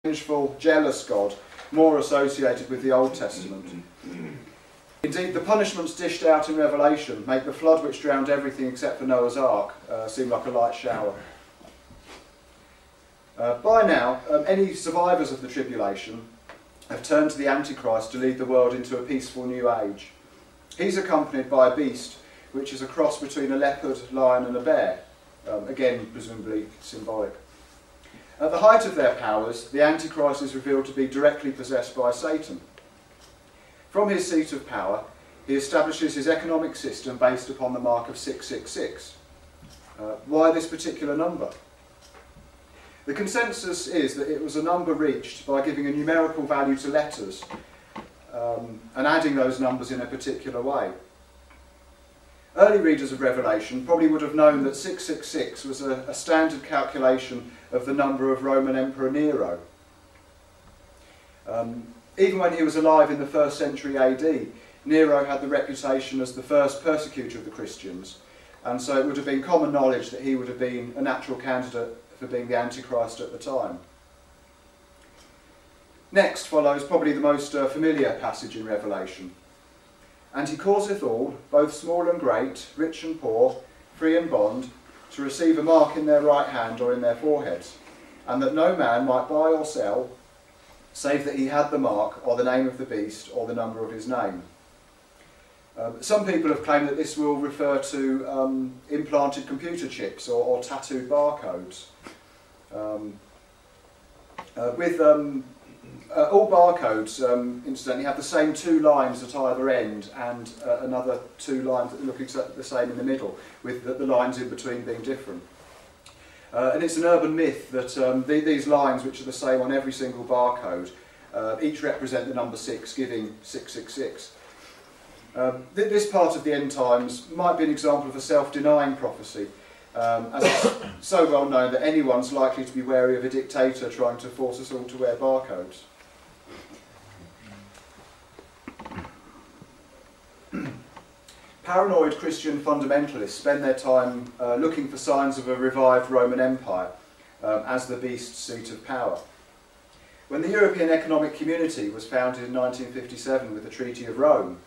vengeful, jealous God, more associated with the Old Testament. Indeed, the punishments dished out in Revelation make the flood which drowned everything except for Noah's Ark seem like a light shower. By now, any survivors of the tribulation have turned to the Antichrist to lead the world into a peaceful new age. He's accompanied by a beast which is a cross between a leopard, lion and a bear, again presumably symbolic. At the height of their powers, the Antichrist is revealed to be directly possessed by Satan. From his seat of power, he establishes his economic system based upon the mark of 666. Why this particular number? The consensus is that it was a number reached by giving a numerical value to letters and adding those numbers in a particular way. Early readers of Revelation probably would have known that 666 was a standard calculation of the number of Roman Emperor Nero. Even when he was alive in the 1st century AD, Nero had the reputation as the first persecutor of the Christians, and so it would have been common knowledge that he would have been a natural candidate for being the Antichrist at the time. Next follows probably the most familiar passage in Revelation. And he causeth all, both small and great, rich and poor, free and bond, to receive a mark in their right hand or in their foreheads, and that no man might buy or sell, save that he had the mark or the name of the beast or the number of his name. Some people have claimed that this will refer to implanted computer chips or tattooed barcodes. All barcodes, incidentally, have the same 2 lines at either end and another 2 lines that look exactly the same in the middle, with the lines in between being different. And it's an urban myth that these lines, which are the same on every single barcode, each represent the number 6, giving 666. This part of the end times might be an example of a self-denying prophecy, as it's so well known that anyone's likely to be wary of a dictator trying to force us all to wear barcodes. Paranoid Christian fundamentalists spend their time looking for signs of a revived Roman Empire as the beast's seat of power. When the European Economic Community was founded in 1957 with the Treaty of Rome,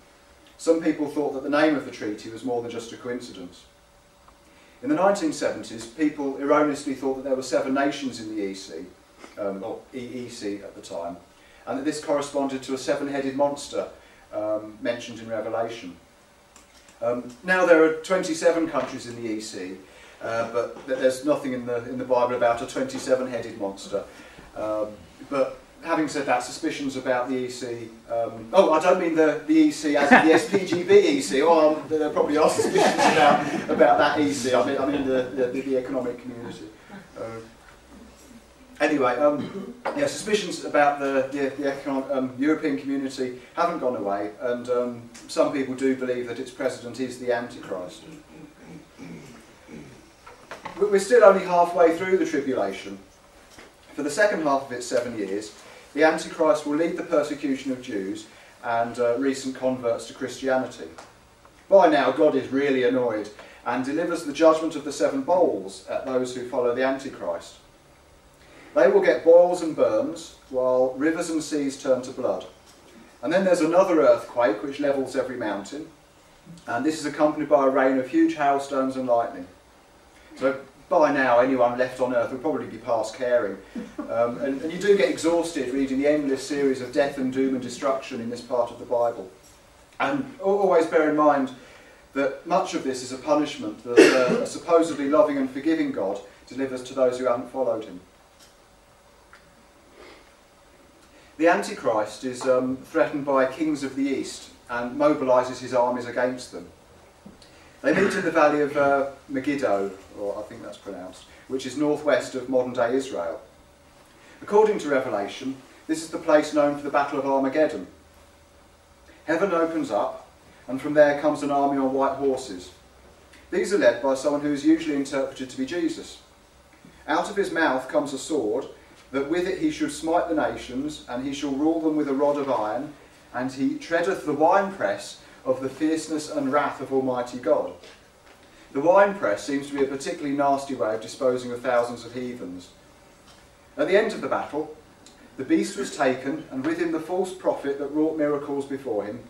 some people thought that the name of the treaty was more than just a coincidence. In the 1970s, people erroneously thought that there were 7 nations in the EC, or EEC at the time, and that this corresponded to a 7-headed monster mentioned in Revelation. Now there are 27 countries in the EC, but there's nothing in the Bible about a 27-headed monster. But having said that, suspicions about the EC... oh, I don't mean the EC as in the SPGB EC. Oh, there probably are suspicions about that EC. I mean the economic community. Anyway, yeah, suspicions about the European community haven't gone away, and some people do believe that its president is the Antichrist. We're still only halfway through the tribulation. For the second half of its 7 years, the Antichrist will lead the persecution of Jews and recent converts to Christianity. By now, God is really annoyed and delivers the judgment of the 7 bowls at those who follow the Antichrist. They will get boils and burns, while rivers and seas turn to blood. And then there's another earthquake which levels every mountain, and this is accompanied by a rain of huge hailstones and lightning. So by now, anyone left on Earth will probably be past caring. And you do get exhausted reading the endless series of death and doom and destruction in this part of the Bible. And always bear in mind that much of this is a punishment that a supposedly loving and forgiving God delivers to those who haven't followed him. The Antichrist is threatened by kings of the East and mobilises his armies against them. They meet in the valley of Megiddo, or I think that's pronounced, which is northwest of modern-day Israel. According to Revelation, this is the place known for the Battle of Armageddon. Heaven opens up, and from there comes an army on white horses. These are led by someone who is usually interpreted to be Jesus. Out of his mouth comes a sword, that with it he should smite the nations, and he shall rule them with a rod of iron, and he treadeth the winepress of the fierceness and wrath of Almighty God. The winepress seems to be a particularly nasty way of disposing of thousands of heathens. At the end of the battle, The beast was taken, and with him the false prophet that wrought miracles before him,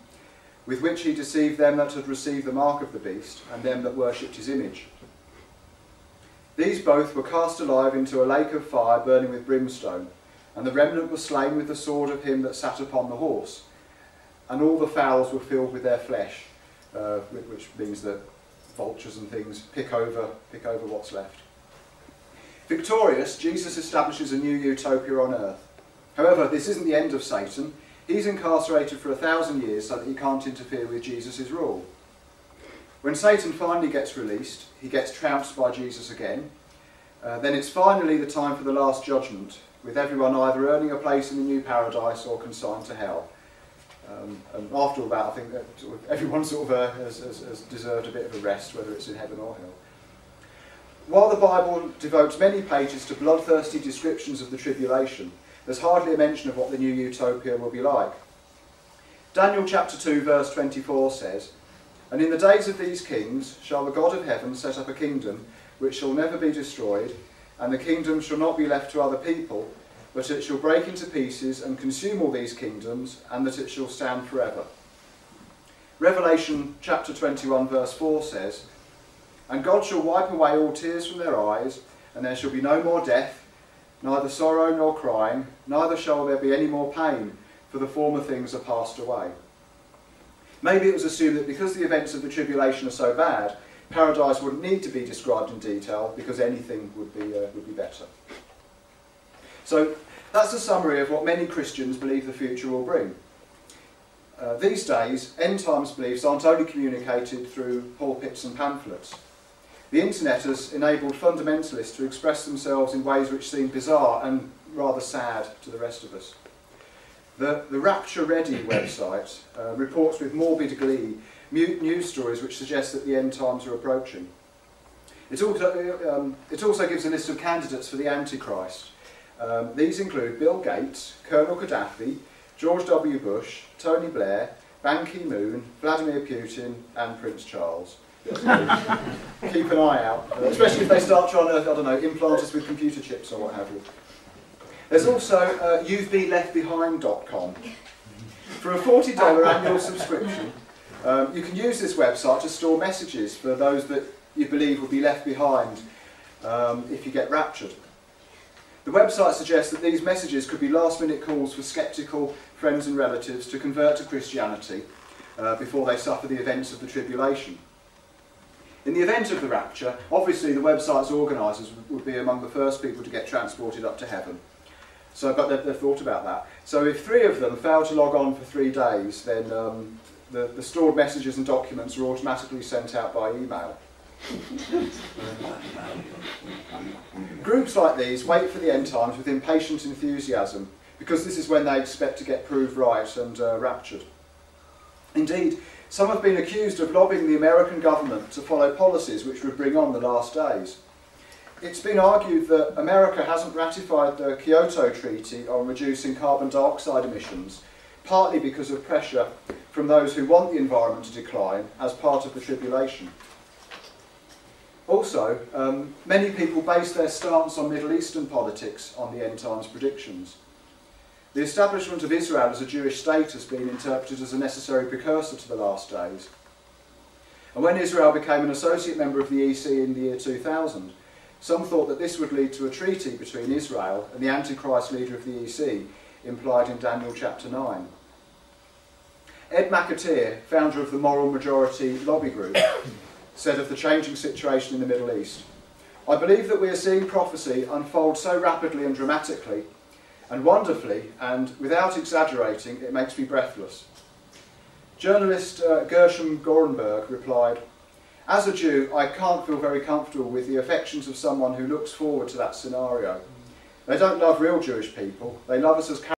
with which he deceived them that had received the mark of the beast, and them that worshipped his image. These both were cast alive into a lake of fire burning with brimstone, and the remnant was slain with the sword of him that sat upon the horse, and all the fowls were filled with their flesh, which means that vultures and things pick over what's left. Victorious, Jesus establishes a new utopia on earth. However, this isn't the end of Satan. He's incarcerated for 1,000 years so that he can't interfere with Jesus' rule. When Satan finally gets released, he gets trounced by Jesus again. Then it's finally the time for the last judgment, with everyone either earning a place in the new paradise or consigned to hell. And after all that, I think that everyone has deserved a bit of a rest, whether it's in heaven or hell. While the Bible devotes many pages to bloodthirsty descriptions of the tribulation, there's hardly a mention of what the new utopia will be like. Daniel chapter 2 verse 24 says, "And in the days of these kings shall the God of heaven set up a kingdom which shall never be destroyed, and the kingdom shall not be left to other people, but it shall break into pieces and consume all these kingdoms, and that it shall stand forever." Revelation chapter 21 verse 4 says, "And God shall wipe away all tears from their eyes, and there shall be no more death, neither sorrow nor crying, neither shall there be any more pain, for the former things are passed away." Maybe it was assumed that because the events of the tribulation are so bad, paradise wouldn't need to be described in detail because anything would be better. So that's a summary of what many Christians believe the future will bring. These days, end times beliefs aren't only communicated through pulpits and pamphlets. The internet has enabled fundamentalists to express themselves in ways which seem bizarre and rather sad to the rest of us. The Rapture Ready website reports with morbid glee news stories which suggest that the end times are approaching. It also gives a list of candidates for the Antichrist. These include Bill Gates, Colonel Gaddafi, George W. Bush, Tony Blair, Ban Ki-moon, Vladimir Putin and Prince Charles. Keep an eye out, especially if they start trying to, I don't know, implant us with computer chips or what have you. There's also you'vebeleftbehind.com. For a $40 annual subscription, you can use this website to store messages for those that you believe will be left behind if you get raptured. The website suggests that these messages could be last-minute calls for sceptical friends and relatives to convert to Christianity before they suffer the events of the tribulation. In the event of the rapture, obviously the website's organisers would be among the first people to get transported up to heaven. But they've thought about that. So if 3 of them fail to log on for 3 days, then the stored messages and documents are automatically sent out by email. Groups like these wait for the end times with impatient enthusiasm, because this is when they expect to get proved right and raptured. Indeed, some have been accused of lobbying the American government to follow policies which would bring on the last days. It's been argued that America hasn't ratified the Kyoto Treaty on reducing carbon dioxide emissions, partly because of pressure from those who want the environment to decline as part of the tribulation. Also, many people base their stance on Middle Eastern politics on the end times predictions. The establishment of Israel as a Jewish state has been interpreted as a necessary precursor to the last days. And when Israel became an associate member of the EC in the year 2000, some thought that this would lead to a treaty between Israel and the Antichrist leader of the EC, implied in Daniel chapter 9. Ed McAteer, founder of the Moral Majority lobby group, said of the changing situation in the Middle East, "I believe that we are seeing prophecy unfold so rapidly and dramatically, and wonderfully, and without exaggerating, it makes me breathless." Journalist Gershom Gorenberg replied, "As a Jew, I can't feel very comfortable with the affections of someone who looks forward to that scenario. They don't love real Jewish people, they love us as